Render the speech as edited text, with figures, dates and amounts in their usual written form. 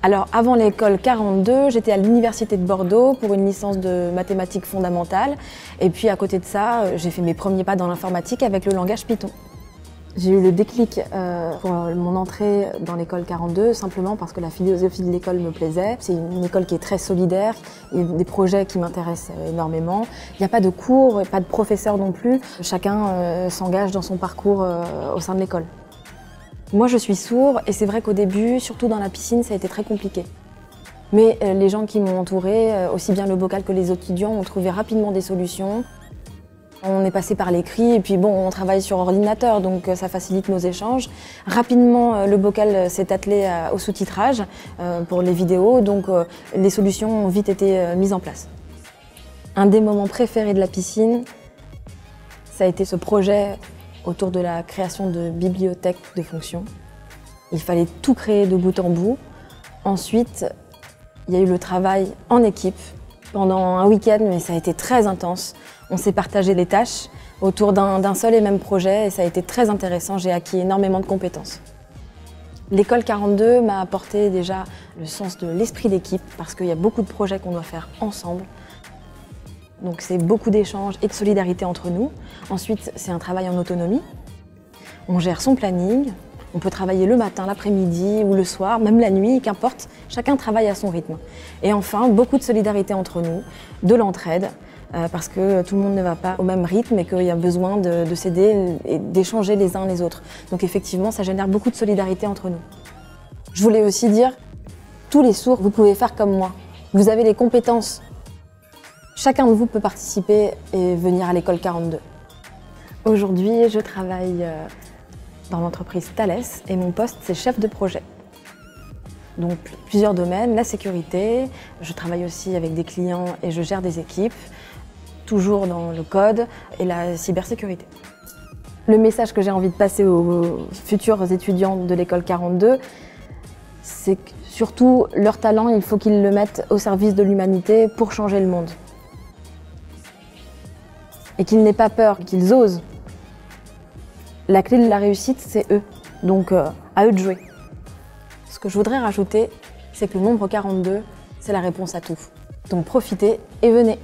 Alors avant l'école 42, j'étais à l'université de Bordeaux pour une licence de mathématiques fondamentales. Et puis à côté de ça, j'ai fait mes premiers pas dans l'informatique avec le langage Python. J'ai eu le déclic pour mon entrée dans l'école 42 simplement parce que la philosophie de l'école me plaisait. C'est une école qui est très solidaire, il y a des projets qui m'intéressent énormément. Il n'y a pas de cours, pas de professeurs non plus. Chacun s'engage dans son parcours au sein de l'école. Moi je suis sourd et c'est vrai qu'au début, surtout dans la piscine, ça a été très compliqué. Mais les gens qui m'ont entourée, aussi bien le bocal que les étudiants, ont trouvé rapidement des solutions. On est passé par l'écrit et puis bon, on travaille sur ordinateur, donc ça facilite nos échanges. Rapidement, le bocal s'est attelé au sous-titrage pour les vidéos, donc les solutions ont vite été mises en place. Un des moments préférés de la piscine, ça a été ce projet autour de la création de bibliothèques de fonctions. Il fallait tout créer de bout en bout. Ensuite, il y a eu le travail en équipe pendant un week-end, mais ça a été très intense. On s'est partagé les tâches autour d'un seul et même projet et ça a été très intéressant. J'ai acquis énormément de compétences. L'école 42 m'a apporté déjà le sens de l'esprit d'équipe parce qu'il y a beaucoup de projets qu'on doit faire ensemble. Donc c'est beaucoup d'échanges et de solidarité entre nous. Ensuite, c'est un travail en autonomie. On gère son planning. On peut travailler le matin, l'après-midi ou le soir, même la nuit, qu'importe. Chacun travaille à son rythme. Et enfin, beaucoup de solidarité entre nous, de l'entraide, parce que tout le monde ne va pas au même rythme et qu'il y a besoin de s'aider et d'échanger les uns les autres. Donc effectivement, ça génère beaucoup de solidarité entre nous. Je voulais aussi dire, tous les sourds, vous pouvez faire comme moi. Vous avez les compétences. Chacun de vous peut participer et venir à l'école 42. Aujourd'hui, je travaille dans l'entreprise Thales et mon poste, c'est chef de projet. Donc plusieurs domaines, la sécurité, je travaille aussi avec des clients et je gère des équipes, toujours dans le code et la cybersécurité. Le message que j'ai envie de passer aux futurs étudiants de l'école 42, c'est que surtout leur talent, il faut qu'ils le mettent au service de l'humanité pour changer le monde. Et qu'ils n'aient pas peur, qu'ils osent. La clé de la réussite, c'est eux. Donc à eux de jouer. Ce que je voudrais rajouter, c'est que le nombre 42, c'est la réponse à tout. Donc profitez et venez.